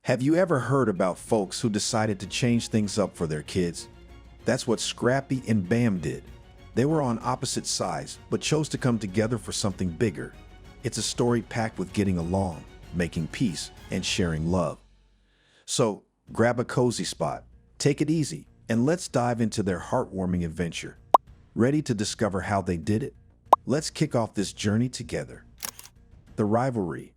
Have you ever heard about folks who decided to change things up for their kids? That's what Scrappy and Bam did. They were on opposite sides, but chose to come together for something bigger. It's a story packed with getting along, making peace, and sharing love. So, grab a cozy spot, take it easy, and let's dive into their heartwarming adventure. Ready to discover how they did it? Let's kick off this journey together. The rivalry.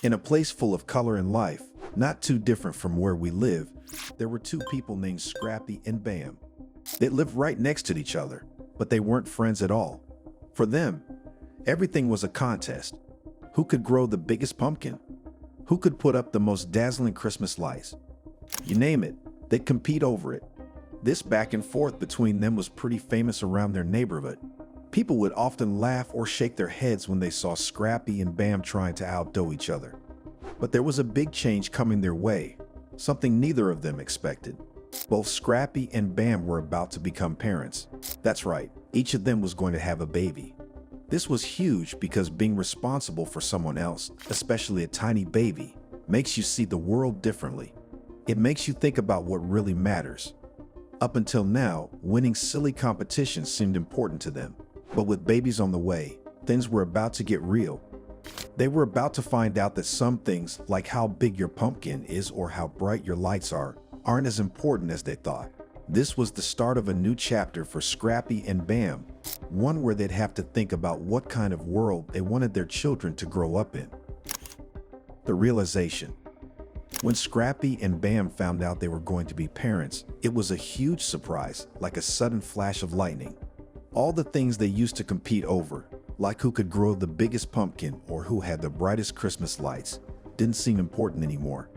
In a place full of color and life, not too different from where we live, there were two people named Scrappy and Bam. They lived right next to each other, but they weren't friends at all. For them, everything was a contest. Who could grow the biggest pumpkin? Who could put up the most dazzling Christmas lights? You name it, they'd compete over it. This back and forth between them was pretty famous around their neighborhood. People would often laugh or shake their heads when they saw Scrappy and Bam trying to outdo each other. But there was a big change coming their way, something neither of them expected. Both Scrappy and Bam were about to become parents. That's right, each of them was going to have a baby. This was huge because being responsible for someone else, especially a tiny baby, makes you see the world differently. It makes you think about what really matters. Up until now, winning silly competitions seemed important to them. But with babies on the way, things were about to get real. They were about to find out that some things, like how big your pumpkin is or how bright your lights are, aren't as important as they thought. This was the start of a new chapter for Scrappy and Bam, one where they'd have to think about what kind of world they wanted their children to grow up in. The realization. When Scrappy and Bam found out they were going to be parents, it was a huge surprise, like a sudden flash of lightning. All the things they used to compete over, like who could grow the biggest pumpkin or who had the brightest Christmas lights, didn't seem important anymore.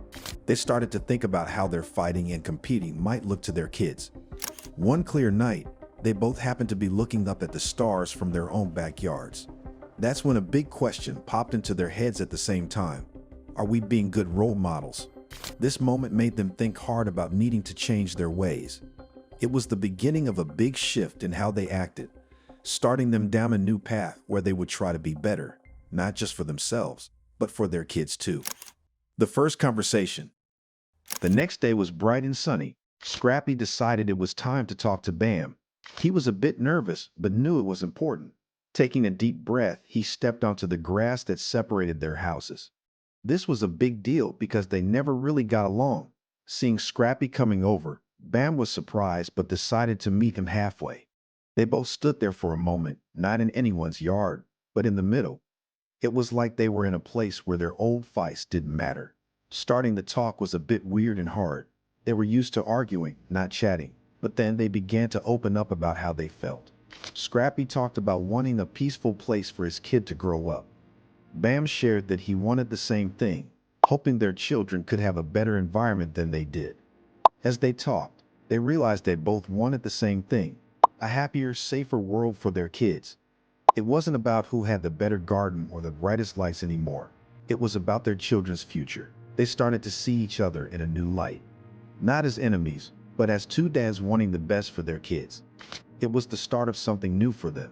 They started to think about how their fighting and competing might look to their kids. One clear night, they both happened to be looking up at the stars from their own backyards. That's when a big question popped into their heads at the same time. Are we being good role models? This moment made them think hard about needing to change their ways. It was the beginning of a big shift in how they acted, starting them down a new path where they would try to be better, not just for themselves, but for their kids too. The first conversation. The next day was bright and sunny. Scrappy decided it was time to talk to Bam. He was a bit nervous, but knew it was important. Taking a deep breath, he stepped onto the grass that separated their houses. This was a big deal because they never really got along. Seeing Scrappy coming over, Bam was surprised but decided to meet him halfway. They both stood there for a moment, not in anyone's yard, but in the middle. It was like they were in a place where their old fights didn't matter. Starting the talk was a bit weird and hard. They were used to arguing, not chatting, but then they began to open up about how they felt. Scrappy talked about wanting a peaceful place for his kid to grow up. Bam shared that he wanted the same thing, hoping their children could have a better environment than they did. As they talked, they realized they both wanted the same thing, a happier, safer world for their kids. It wasn't about who had the better garden or the brightest lights anymore. It was about their children's future. They started to see each other in a new light. Not as enemies, but as two dads wanting the best for their kids. It was the start of something new for them.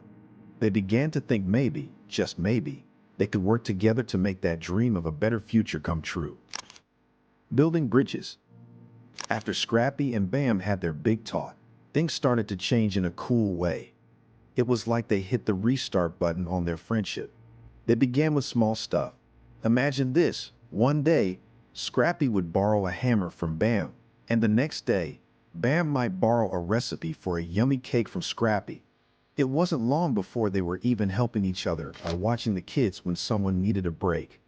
They began to think maybe, just maybe, they could work together to make that dream of a better future come true. Building bridges. After Scrappy and Bam had their big talk, things started to change in a cool way. It was like they hit the restart button on their friendship. They began with small stuff. Imagine this, one day, Scrappy would borrow a hammer from Bam, and the next day, Bam might borrow a recipe for a yummy cake from Scrappy. It wasn't long before they were even helping each other or watching the kids when someone needed a break.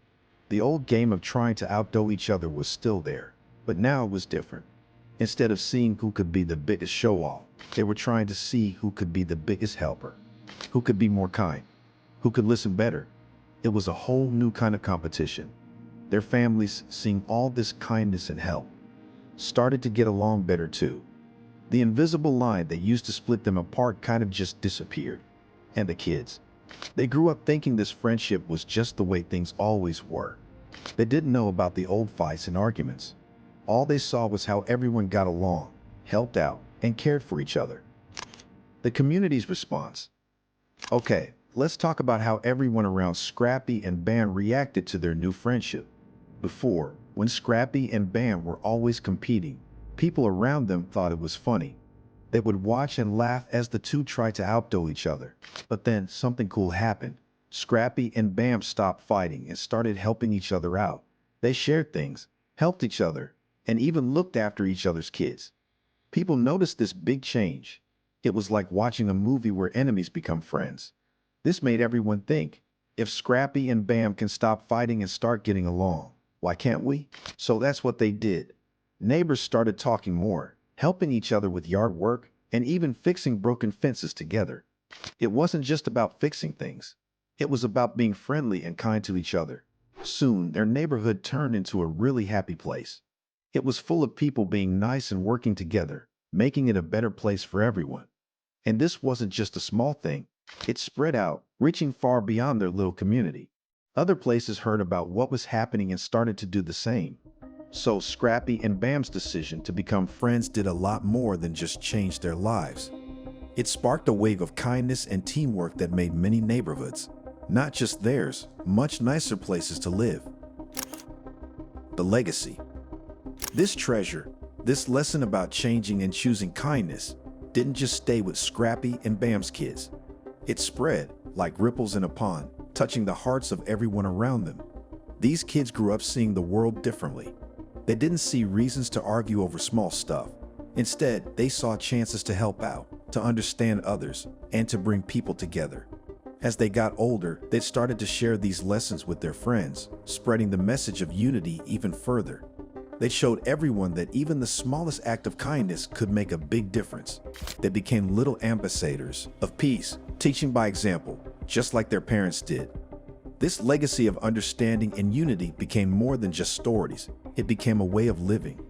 The old game of trying to outdo each other was still there, but now it was different. Instead of seeing who could be the biggest show-off, they were trying to see who could be the biggest helper, who could be more kind, who could listen better. It was a whole new kind of competition. Their families, seeing all this kindness and help, started to get along better too. The invisible line that used to split them apart kind of just disappeared. And the kids, they grew up thinking this friendship was just the way things always were. They didn't know about the old fights and arguments. All they saw was how everyone got along, helped out, and cared for each other. The community's response. Okay, let's talk about how everyone around Scrappy and Bam reacted to their new friendship. Before, When Scrappy and Bam were always competing, people around them thought it was funny. They would watch and laugh as the two tried to outdo each other. But then something cool happened. Scrappy and Bam stopped fighting and started helping each other out. They shared things, helped each other, and even looked after each other's kids. People noticed this big change. It was like watching a movie where enemies become friends. This made everyone think, if Scrappy and Bam can stop fighting and start getting along, why can't we? So that's what they did. Neighbors started talking more, helping each other with yard work, and even fixing broken fences together. It wasn't just about fixing things. It was about being friendly and kind to each other. Soon, their neighborhood turned into a really happy place. It was full of people being nice and working together, making it a better place for everyone. And this wasn't just a small thing. It spread out, reaching far beyond their little community. Other places heard about what was happening and started to do the same. So Scrappy and Bam's decision to become friends did a lot more than just change their lives. It sparked a wave of kindness and teamwork that made many neighborhoods, not just theirs, much nicer places to live. The legacy. This treasure, this lesson about changing and choosing kindness, didn't just stay with Scrappy and Bam's kids. It spread like ripples in a pond, touching the hearts of everyone around them. These kids grew up seeing the world differently. They didn't see reasons to argue over small stuff. Instead, they saw chances to help out, to understand others, and to bring people together. As they got older, they started to share these lessons with their friends, spreading the message of unity even further. They showed everyone that even the smallest act of kindness could make a big difference. They became little ambassadors of peace, teaching by example, just like their parents did. This legacy of understanding and unity became more than just stories. It became a way of living.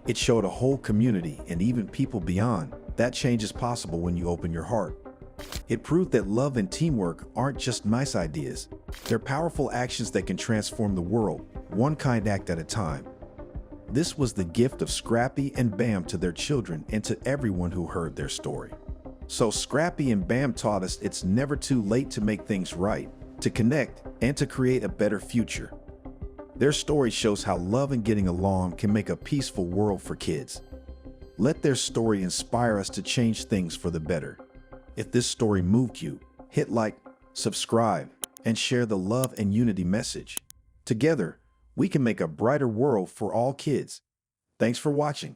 It showed a whole community and even people beyond that change is possible when you open your heart. It proved that love and teamwork aren't just nice ideas. They're powerful actions that can transform the world, one kind act at a time. This was the gift of Scrappy and Bam to their children and to everyone who heard their story. So Scrappy and Bam taught us it's never too late to make things right, to connect, and to create a better future. Their story shows how love and getting along can make a peaceful world for kids. Let their story inspire us to change things for the better. If this story moved you, hit like, subscribe, and share the love and unity message. Together, we can make a brighter world for all kids. Thanks for watching.